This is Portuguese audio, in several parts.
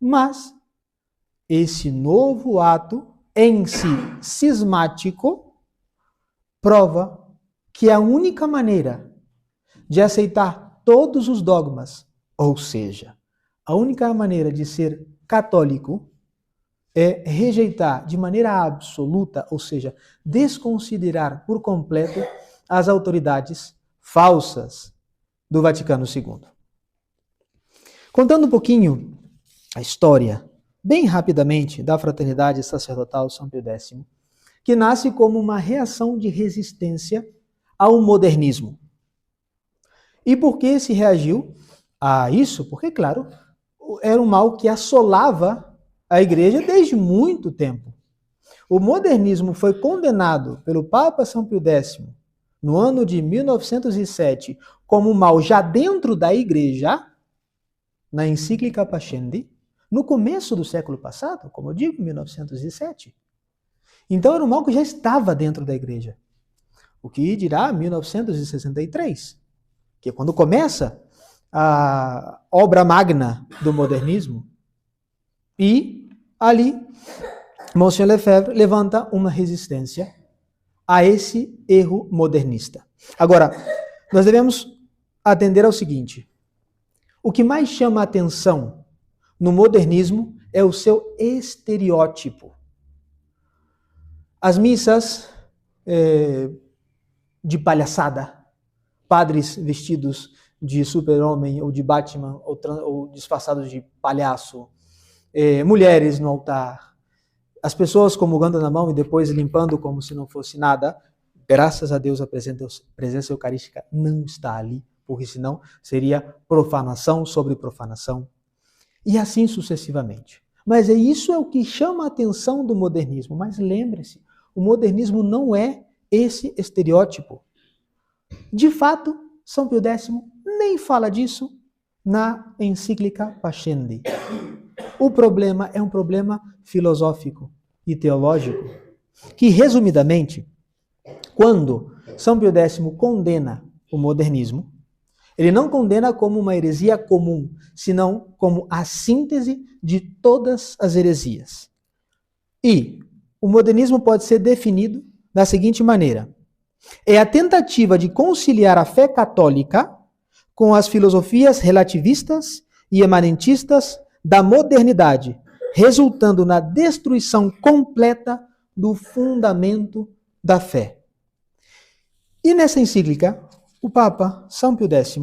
Mas esse novo ato, em si cismático, prova que a única maneira de aceitar todos os dogmas, ou seja, a única maneira de ser católico, é rejeitar de maneira absoluta, ou seja, desconsiderar por completo as autoridades falsas do Vaticano II. Contando um pouquinho a história, bem rapidamente, da Fraternidade Sacerdotal São Pio X, que nasce como uma reação de resistência ao modernismo. E por que se reagiu a isso? Porque, claro, era um mal que assolava a Igreja desde muito tempo. O modernismo foi condenado pelo Papa São Pio X no ano de 1907 como um mal já dentro da Igreja, na encíclica Pascendi, no começo do século passado, como eu digo, 1907. Então era um mal que já estava dentro da Igreja. O que dirá 1963, que é quando começa a obra magna do modernismo. E ali, Monsieur Lefebvre levanta uma resistência a esse erro modernista. Agora, nós devemos atender ao seguinte: o que mais chama a atenção no modernismo é o seu estereótipo. As missas de palhaçada, padres vestidos de super-homem ou de Batman ou disfarçados de palhaço, mulheres no altar, as pessoas comungando na mão e depois limpando como se não fosse nada. Graças a Deus a presença eucarística não está ali, porque senão seria profanação sobre profanação. E assim sucessivamente. Mas isso é o que chama a atenção do modernismo. Mas lembre-se, o modernismo não é esse estereótipo. De fato, São Pio X nem fala disso na encíclica Pascendi. O problema é um problema filosófico e teológico, que, resumidamente, quando São Pio X condena o modernismo, ele não condena como uma heresia comum, senão como a síntese de todas as heresias. E o modernismo pode ser definido da seguinte maneira: é a tentativa de conciliar a fé católica com as filosofias relativistas e imanentistas da modernidade, resultando na destruição completa do fundamento da fé. E nessa encíclica, o Papa São Pio X,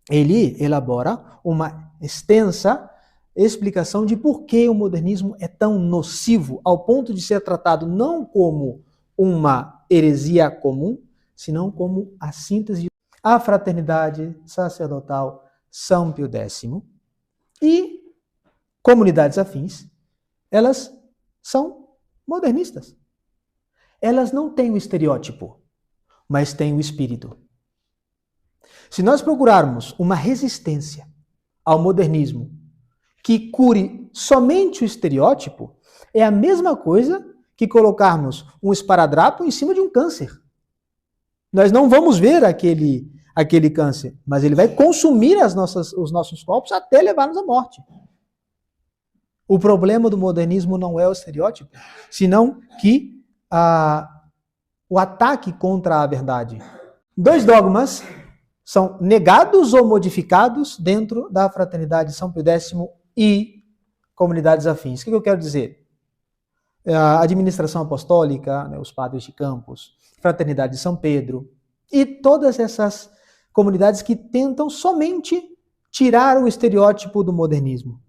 ele elabora uma extensa explicação de por que o modernismo é tão nocivo, ao ponto de ser tratado não como uma heresia comum, senão como a síntese de a Fraternidade Sacerdotal São Pio X e comunidades afins. Elas são modernistas. Elas não têm o estereótipo, mas têm o espírito. Se nós procurarmos uma resistência ao modernismo que cure somente o estereótipo, é a mesma coisa que colocarmos um esparadrapo em cima de um câncer. Nós não vamos ver aquele câncer, mas ele vai consumir os nossos corpos até levar-nos à morte. O problema do modernismo não é o estereótipo, senão que o ataque contra a verdade. Dois dogmas são negados ou modificados dentro da Fraternidade São Pio X e comunidades afins. O que eu quero dizer? A administração apostólica, né, os padres de Campos, Fraternidade de São Pedro e todas essas comunidades que tentam somente tirar o estereótipo do modernismo.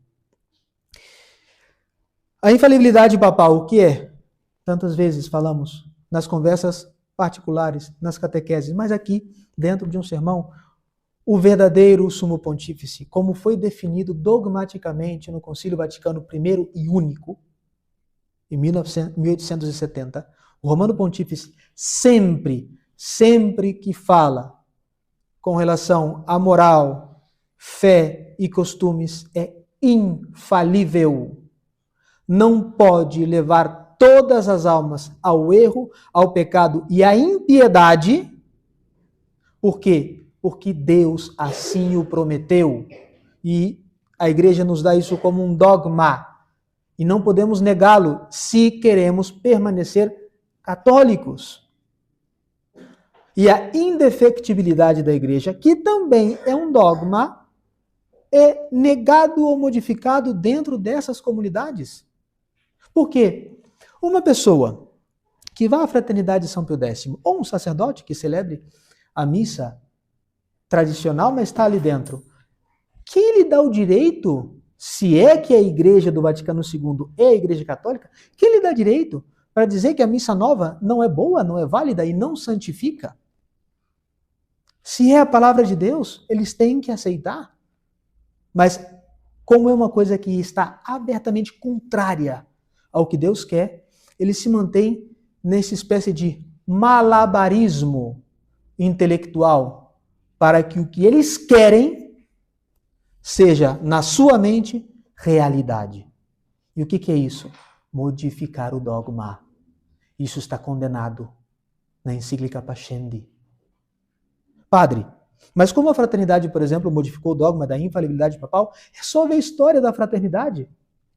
A infalibilidade papal, o que é? Tantas vezes falamos nas conversas particulares, nas catequeses, mas aqui, dentro de um sermão, o verdadeiro sumo pontífice, como foi definido dogmaticamente no Concílio Vaticano I e único, em 1870, o Romano Pontífice sempre que fala com relação à moral, fé e costumes, é infalível. Não pode levar todas as almas ao erro, ao pecado e à impiedade. Por quê? Porque Deus assim o prometeu. E A igreja nos dá isso como um dogma. E não podemos negá-lo se queremos permanecer católicos. E a indefectibilidade da igreja, que também é um dogma, é negado ou modificado dentro dessas comunidades. Por quê? Uma pessoa que vá à fraternidade de São Pio X, ou um sacerdote que celebre a missa tradicional, mas está ali dentro, quem lhe dá o direito, se é que a igreja do Vaticano II é a igreja católica, quem lhe dá direito para dizer que a missa nova não é boa, não é válida e não santifica? Se é a palavra de Deus, eles têm que aceitar. Mas como é uma coisa que está abertamente contrária ao que Deus quer, eles se mantêm nessa espécie de malabarismo intelectual para que o que eles querem seja, na sua mente, realidade. E o que é isso? Modificar o dogma. Isso está condenado na encíclica Pascendi. Padre, mas como a fraternidade, por exemplo, modificou o dogma da infalibilidade papal, é só ver a história da fraternidade.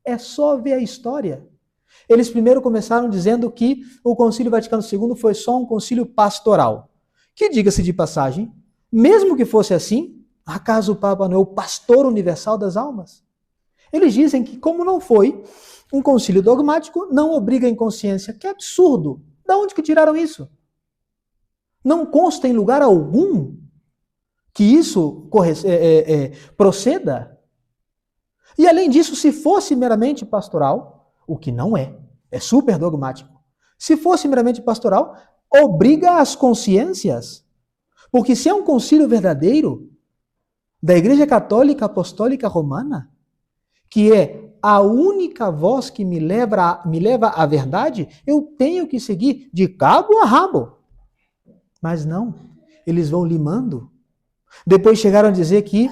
É só ver a história. Eles primeiro começaram dizendo que o Concílio Vaticano II foi só um concílio pastoral. Que, diga-se de passagem, mesmo que fosse assim, acaso o Papa não é o pastor universal das almas? Eles dizem que, como não foi um concílio dogmático, não obriga em consciência. Que absurdo! Da onde que tiraram isso? Não consta em lugar algum que isso proceda. E além disso, se fosse meramente pastoral, o que não é super dogmático. Se fosse meramente pastoral, obriga as consciências. Porque se é um concílio verdadeiro da Igreja Católica Apostólica Romana, que é a única voz que me leva à verdade, eu tenho que seguir de cabo a rabo. Mas não, eles vão limando. Depois chegaram a dizer que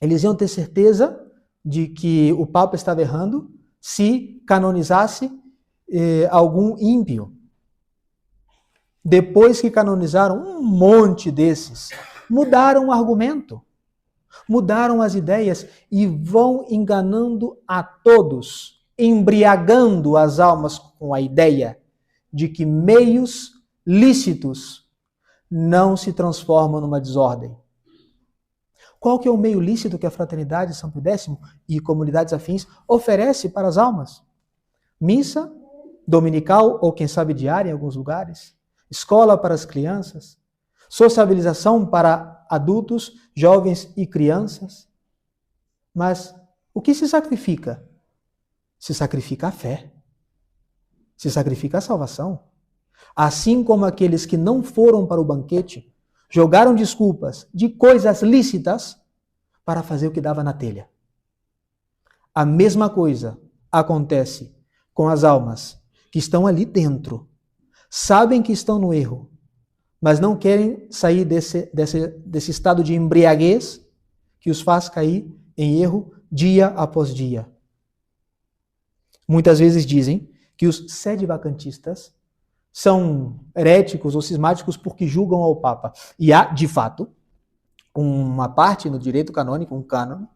eles iam ter certeza de que o Papa estava errando se canonizasse algum ímpio. Depois que canonizaram um monte desses, mudaram o argumento, mudaram as ideias e vão enganando a todos, embriagando as almas com a ideia de que meios lícitos não se transformam numa desordem. Qual que é o meio lícito que a Fraternidade São Pio X e comunidades afins oferece para as almas? Missa dominical ou quem sabe diária em alguns lugares, escola para as crianças, sociabilização para adultos, jovens e crianças. Mas o que se sacrifica? Se sacrifica a fé. Se sacrifica a salvação. Assim como aqueles que não foram para o banquete jogaram desculpas de coisas lícitas para fazer o que dava na telha. A mesma coisa acontece com as almas que estão ali dentro, sabem que estão no erro, mas não querem sair desse estado de embriaguez que os faz cair em erro dia após dia. Muitas vezes dizem que os sedevacantistas são heréticos ou cismáticos porque julgam ao Papa. E há, de fato, uma parte no direito canônico, um cânone,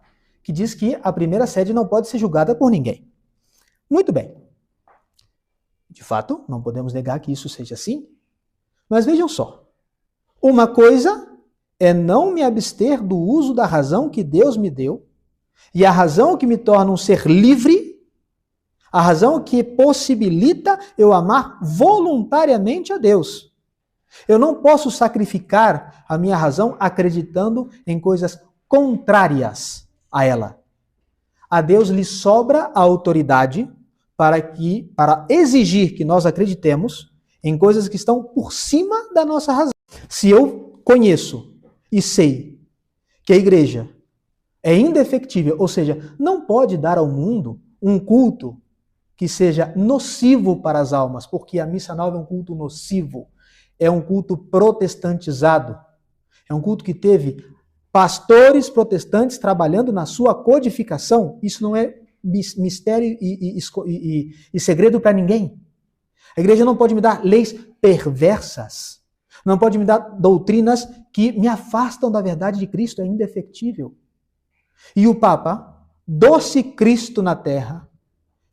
que diz que a primeira sede não pode ser julgada por ninguém. Muito bem. De fato, não podemos negar que isso seja assim. Mas vejam só. Uma coisa é não me abster do uso da razão que Deus me deu, e a razão que me torna um ser livre, a razão que possibilita eu amar voluntariamente a Deus. Eu não posso sacrificar a minha razão acreditando em coisas contrárias a ela. A Deus lhe sobra a autoridade para exigir que nós acreditemos em coisas que estão por cima da nossa razão. Se eu conheço e sei que a igreja é indefectível, ou seja, não pode dar ao mundo um culto que seja nocivo para as almas, porque a missa nova é um culto nocivo, é um culto protestantizado, é um culto que teve pastores protestantes trabalhando na sua codificação. Isso não é mistério e segredo para ninguém. A igreja não pode me dar leis perversas, não pode me dar doutrinas que me afastam da verdade de Cristo, é indefectível. E o Papa doce Cristo na terra,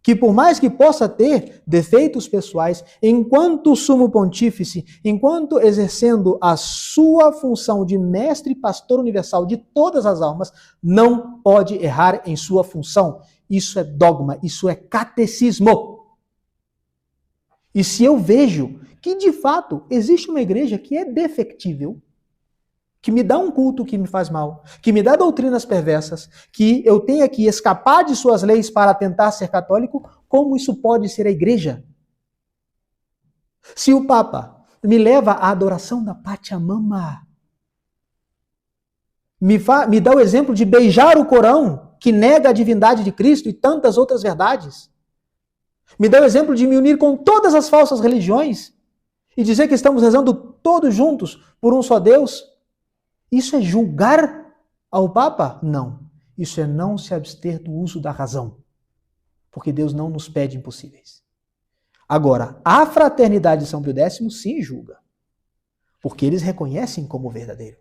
que por mais que possa ter defeitos pessoais, enquanto sumo pontífice, enquanto exercendo a sua função de mestre e pastor universal de todas as almas, não pode errar em sua função. Isso é dogma, isso é catecismo. E se eu vejo que, de fato, existe uma igreja que é defectível, que me dá um culto que me faz mal, que me dá doutrinas perversas, que eu tenha que escapar de suas leis para tentar ser católico, como isso pode ser a igreja? Se o Papa me leva à adoração da Pachamama, me dá o exemplo de beijar o Corão, que nega a divindade de Cristo e tantas outras verdades, me dá o exemplo de me unir com todas as falsas religiões e dizer que estamos rezando todos juntos por um só Deus, isso é julgar ao Papa? Não. Isso é não se abster do uso da razão. Porque Deus não nos pede impossíveis. Agora, a fraternidade de São Pio X sim julga. Porque eles reconhecem como verdadeiro.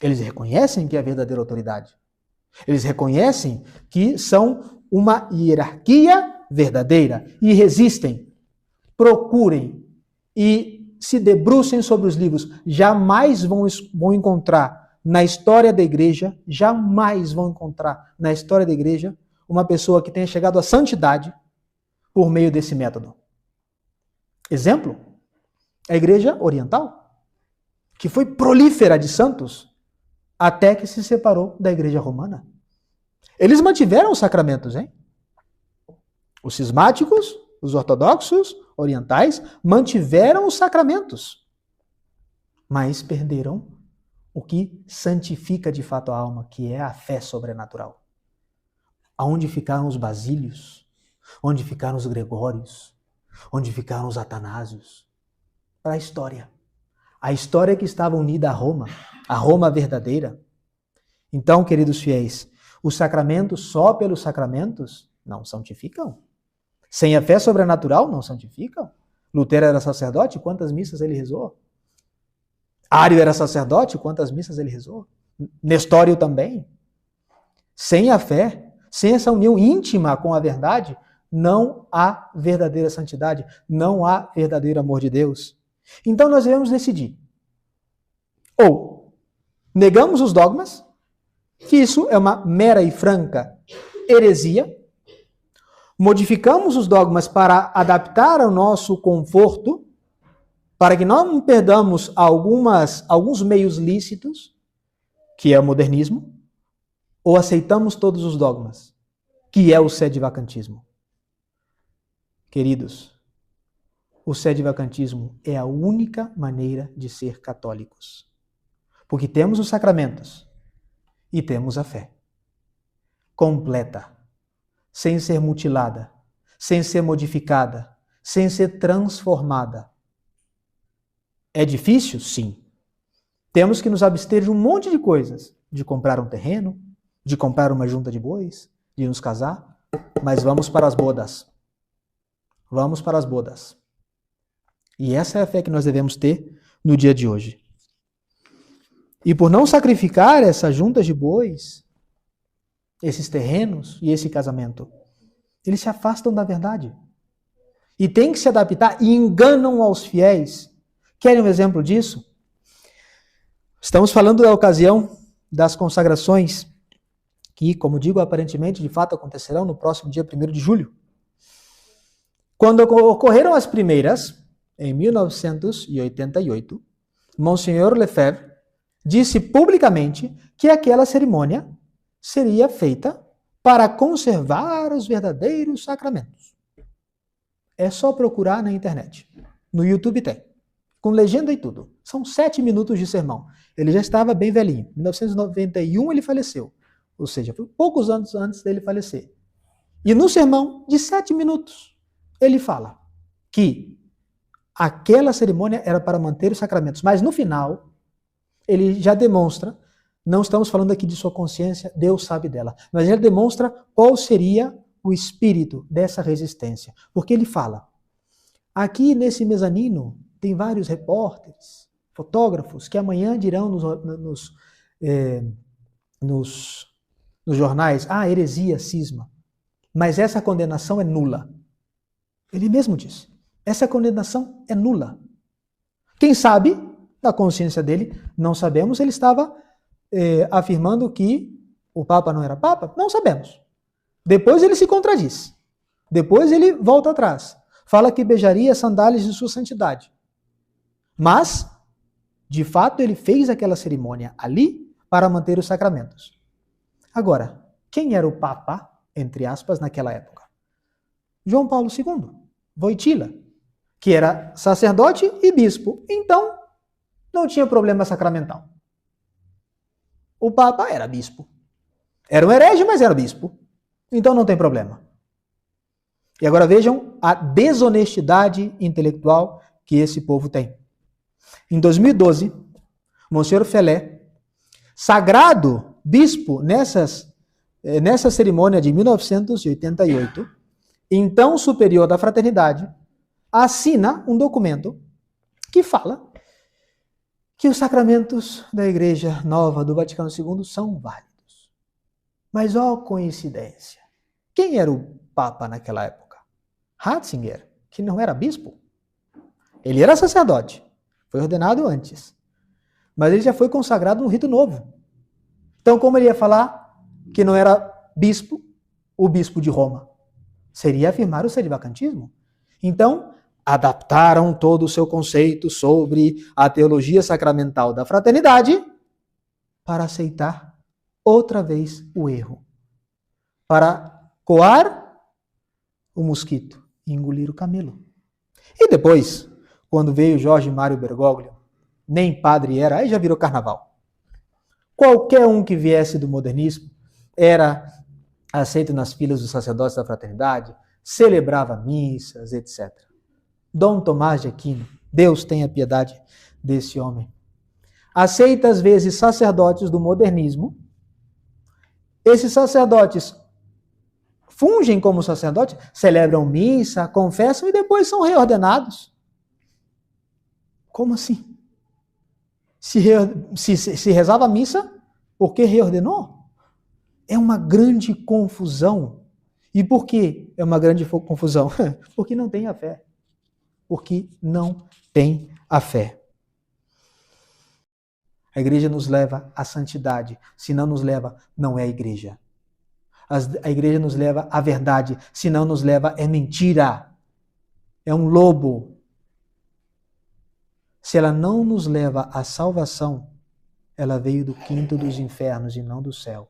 Eles reconhecem que é a verdadeira autoridade. Eles reconhecem que são uma hierarquia verdadeira. E resistem. Procurem. E se debrucem sobre os livros, jamais vão encontrar na história da igreja, jamais vão encontrar na história da igreja uma pessoa que tenha chegado à santidade por meio desse método. Exemplo, a igreja oriental, que foi prolífera de santos até que se separou da igreja romana. Eles mantiveram os sacramentos, hein? Os cismáticos, os ortodoxos, orientais, mantiveram os sacramentos, mas perderam o que santifica de fato a alma, que é a fé sobrenatural. Aonde ficaram os basílios? Onde ficaram os gregórios? Onde ficaram os atanásios? Para a história. A história que estava unida a Roma verdadeira. Então, queridos fiéis, os sacramentos só pelos sacramentos não santificam. Sem a fé sobrenatural, não santificam. Lutero era sacerdote, quantas missas ele rezou? Ário era sacerdote, quantas missas ele rezou? Nestório também. Sem a fé, sem essa união íntima com a verdade, não há verdadeira santidade, não há verdadeiro amor de Deus. Então nós devemos decidir. Ou negamos os dogmas, que isso é uma mera e franca heresia, modificamos os dogmas para adaptar ao nosso conforto, para que não perdamos alguns meios lícitos, que é o modernismo, ou aceitamos todos os dogmas, que é o sedevacantismo. Queridos, o sedevacantismo é a única maneira de ser católicos. Porque temos os sacramentos e temos a fé completa, sem ser mutilada, sem ser modificada, sem ser transformada. É difícil? Sim. Temos que nos abster de um monte de coisas, de comprar um terreno, de comprar uma junta de bois, de nos casar, mas vamos para as bodas. Vamos para as bodas. E essa é a fé que nós devemos ter no dia de hoje. E por não sacrificar essas juntas de bois, esses terrenos e esse casamento, eles se afastam da verdade. E têm que se adaptar e enganam aos fiéis. Querem um exemplo disso? Estamos falando da ocasião das consagrações, que, como digo, aparentemente, de fato, acontecerão no próximo dia 1º de julho. Quando ocorreram as primeiras, em 1988, Monsenhor Lefebvre disse publicamente que aquela cerimônia seria feita para conservar os verdadeiros sacramentos. É só procurar na internet. No YouTube tem. Com legenda e tudo. São 7 minutos de sermão. Ele já estava bem velhinho. Em 1991 ele faleceu. Ou seja, foi poucos anos antes dele falecer. E no sermão de 7 minutos, ele fala que aquela cerimônia era para manter os sacramentos. Mas no final, ele já demonstra, não estamos falando aqui de sua consciência, Deus sabe dela, mas ele demonstra qual seria o espírito dessa resistência. Porque ele fala, aqui nesse mezanino tem vários repórteres, fotógrafos, que amanhã dirão nos nos jornais, heresia, cisma. Mas essa condenação é nula. Ele mesmo disse, essa condenação é nula. Quem sabe, na consciência dele, não sabemos, ele estava afirmando que o Papa não era Papa? Não sabemos. Depois ele se contradiz. Depois ele volta atrás. Fala que beijaria as sandálias de sua santidade. Mas, de fato, ele fez aquela cerimônia ali para manter os sacramentos. Agora, quem era o Papa, entre aspas, naquela época? João Paulo II, Wojtyla, que era sacerdote e bispo. Então, não tinha problema sacramental. O Papa era bispo. Era um herege, mas era bispo. Então não tem problema. E agora vejam a desonestidade intelectual que esse povo tem. Em 2012, Monsenhor Felé, sagrado bispo nessa cerimônia de 1988, então superior da fraternidade, assina um documento que fala que os sacramentos da Igreja Nova do Vaticano II são válidos. Mas, ó coincidência, quem era o Papa naquela época? Ratzinger, que não era bispo. Ele era sacerdote, foi ordenado antes. Mas ele já foi consagrado no rito novo. Então, como ele ia falar que não era bispo, o bispo de Roma? Seria afirmar o sedivacantismo. Então, adaptaram todo o seu conceito sobre a teologia sacramental da fraternidade para aceitar outra vez o erro. Para coar o mosquito e engolir o camelo. E depois, quando veio Jorge Mário Bergoglio, nem padre era, aí já virou carnaval. Qualquer um que viesse do modernismo era aceito nas filas dos sacerdotes da fraternidade, celebrava missas, etc. Dom Tomás de Aquino, Deus tenha piedade desse homem, aceita às vezes sacerdotes do modernismo. Esses sacerdotes fungem como sacerdotes, celebram missa, confessam e depois são reordenados. Como assim? Se rezava a missa, por que reordenou? É uma grande confusão. E por que é uma grande confusão? Porque não tem a fé. Porque não tem a fé. A igreja nos leva à santidade. Se não nos leva, não é a igreja. A igreja nos leva à verdade. Se não nos leva, é mentira. É um lobo. Se ela não nos leva à salvação, ela veio do quinto dos infernos e não do céu.